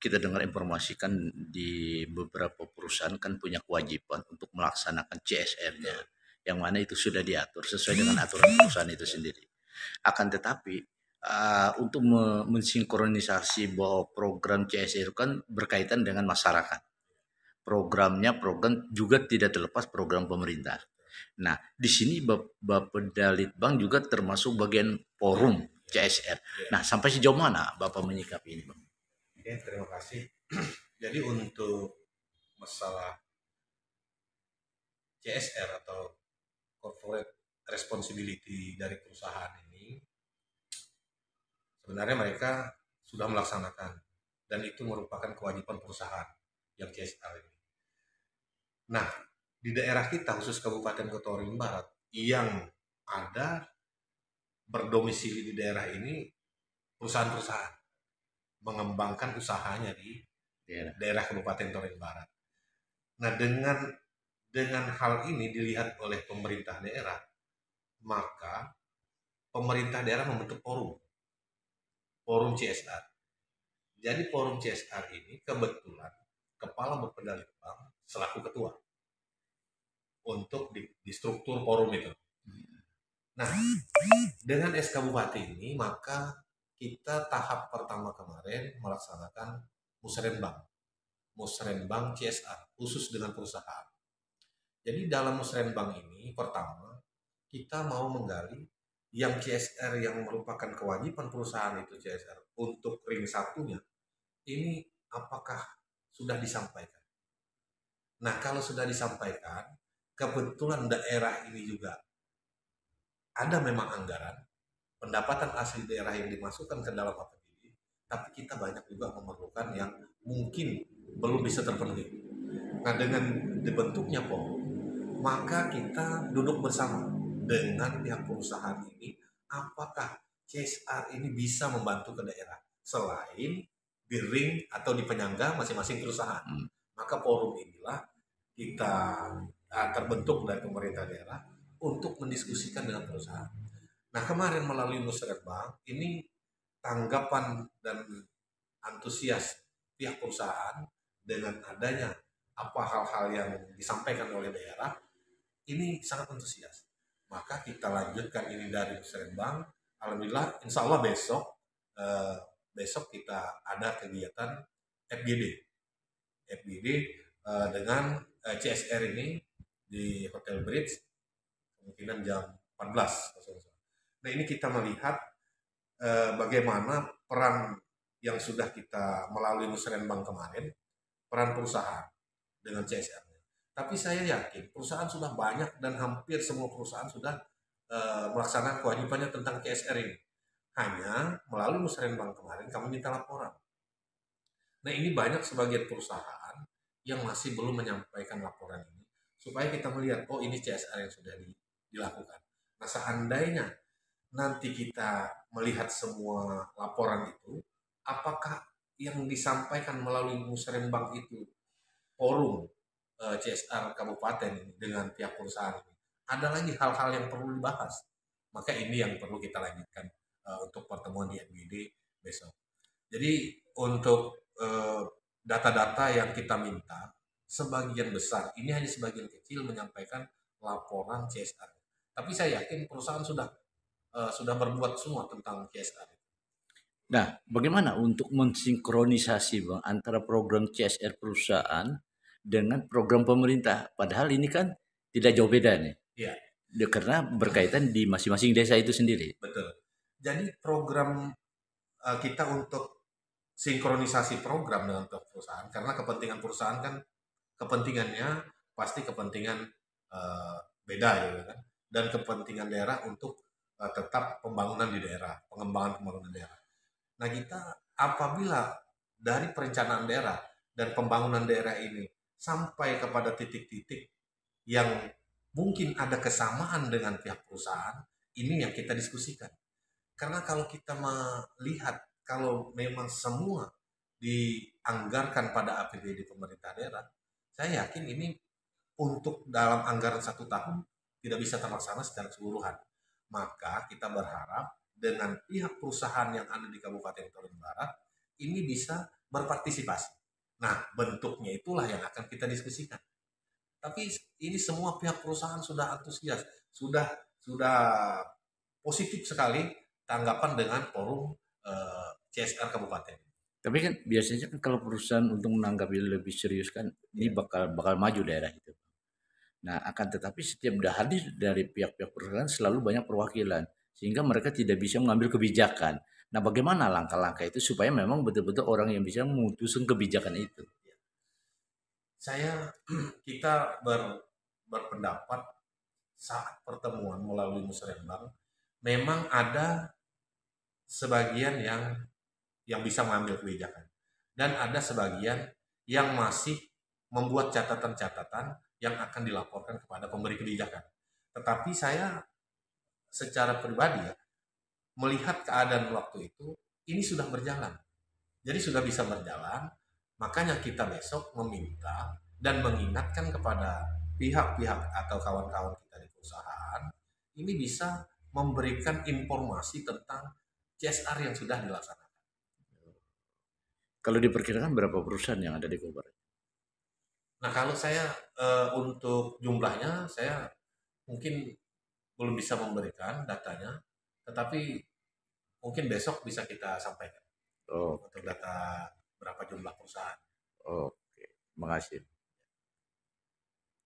kita dengar informasi kan di beberapa perusahaan kan punya kewajiban untuk melaksanakan CSR-nya, yang mana itu sudah diatur sesuai dengan aturan perusahaan itu sendiri. Akan tetapi untuk mensinkronisasi bahwa program CSR kan berkaitan dengan masyarakat. Program juga tidak terlepas program pemerintah. Nah, di sini Bapak Litbang juga termasuk bagian forum CSR. Nah, sampai sejauh mana Bapak menyikapi ini, Bang? Oke, terima kasih. Jadi untuk masalah CSR atau corporate responsibility dari perusahaan ini, sebenarnya mereka sudah melaksanakan dan itu merupakan kewajiban perusahaan yang CSR ini. Nah, di daerah kita khusus Kabupaten Kota Waringin Barat yang ada berdomisili di daerah ini perusahaan-perusahaan mengembangkan usahanya di daerah Kabupaten Waringin Barat. Nah, dengan hal ini dilihat oleh pemerintah daerah, maka pemerintah daerah membentuk forum CSR. Jadi forum CSR ini kebetulan Kepala Bapeda Litbang selaku ketua untuk di struktur forum itu. Nah, dengan SK Bupati ini maka kita tahap pertama kemarin melaksanakan musrenbang CSR khusus dengan perusahaan. Jadi dalam musrenbang ini pertama kita mau menggali yang CSR yang merupakan kewajiban perusahaan itu CSR untuk ring satunya ini apakah sudah disampaikan. Nah, kalau sudah disampaikan, kebetulan daerah ini juga ada memang anggaran pendapatan asli daerah yang dimasukkan ke dalam APBD, tapi kita banyak juga memerlukan yang mungkin belum bisa terpenuhi. Nah, dengan dibentuknya forum, maka kita duduk bersama dengan pihak perusahaan ini, apakah CSR ini bisa membantu ke daerah selain di ring atau di penyangga masing-masing perusahaan. Maka forum inilah kita terbentuk dari pemerintah daerah untuk mendiskusikan dengan perusahaan. Nah, kemarin melalui musrenbang ini tanggapan dan antusias pihak perusahaan dengan adanya apa hal-hal yang disampaikan oleh daerah ini sangat antusias. Maka kita lanjutkan ini dari musrenbang. Alhamdulillah, insya Allah besok kita ada kegiatan FGD dengan CSR ini di Hotel Bridge kemungkinan jam 14. Nah, ini kita melihat bagaimana peran yang sudah kita melalui musrenbang kemarin, peran perusahaan dengan CSR-nya. Tapi saya yakin perusahaan sudah banyak dan hampir semua perusahaan sudah melaksanakan kewajibannya tentang CSR ini. Hanya melalui musrenbang kemarin kami minta laporan. Nah, ini banyak sebagian perusahaan yang masih belum menyampaikan laporan ini supaya kita melihat oh ini CSR yang sudah dilakukan. Nah, seandainya nanti kita melihat semua laporan itu, apakah yang disampaikan melalui musrenbang itu forum CSR kabupaten dengan pihak perusahaan ini, ada lagi hal-hal yang perlu dibahas. Maka ini yang perlu kita lanjutkan untuk pertemuan di FGD besok. Jadi untuk data-data yang kita minta, sebagian besar, ini hanya sebagian kecil menyampaikan laporan CSR. Tapi saya yakin perusahaan sudah berbuat semua tentang CSR. Nah, bagaimana untuk mensinkronisasi Bang antara program CSR perusahaan dengan program pemerintah? Padahal ini kan tidak jauh beda nih. Iya. Karena berkaitan di masing-masing desa itu sendiri. Betul. Jadi program kita untuk sinkronisasi program dengan perusahaan karena kepentingan perusahaan kan kepentingannya pasti kepentingan beda ya kan, dan kepentingan daerah untuk tetap pembangunan di daerah, pengembangan pembangunan daerah. Nah, kita apabila dari perencanaan daerah dan pembangunan daerah ini sampai kepada titik-titik yang mungkin ada kesamaan dengan pihak perusahaan, ini yang kita diskusikan. Karena kalau kita melihat kalau memang semua dianggarkan pada APBD pemerintah daerah, saya yakin ini untuk dalam anggaran 1 tahun tidak bisa terlaksana secara keseluruhan. Maka kita berharap dengan pihak perusahaan yang ada di Kabupaten Waringin Barat ini bisa berpartisipasi. Nah, bentuknya itulah yang akan kita diskusikan. Tapi ini semua pihak perusahaan sudah antusias, sudah positif sekali tanggapan dengan forum CSR Kabupaten. Tapi kan biasanya kan kalau perusahaan untuk menanggapi lebih serius kan, ini bakal maju daerah itu. Nah, akan tetapi setiap hadir dari pihak-pihak perusahaan selalu banyak perwakilan, sehingga mereka tidak bisa mengambil kebijakan. Nah, bagaimana langkah-langkah itu supaya memang betul-betul orang yang bisa memutuskan kebijakan itu? Kita berpendapat saat pertemuan melalui musrenbang, memang ada sebagian yang bisa mengambil kebijakan dan ada sebagian yang masih membuat catatan-catatan yang akan dilaporkan kepada pemberi kebijakan. Tetapi saya secara pribadi ya, melihat keadaan waktu itu, ini sudah berjalan. Jadi sudah bisa berjalan, makanya kita besok meminta dan mengingatkan kepada pihak-pihak atau kawan-kawan kita di perusahaan, ini bisa memberikan informasi tentang CSR yang sudah dilaksanakan. Kalau diperkirakan berapa perusahaan yang ada di Kabupaten? Nah, kalau saya untuk jumlahnya, saya mungkin belum bisa memberikan datanya, tetapi mungkin besok bisa kita sampaikan Oh, untuk data berapa jumlah perusahaan. oke. Makasih.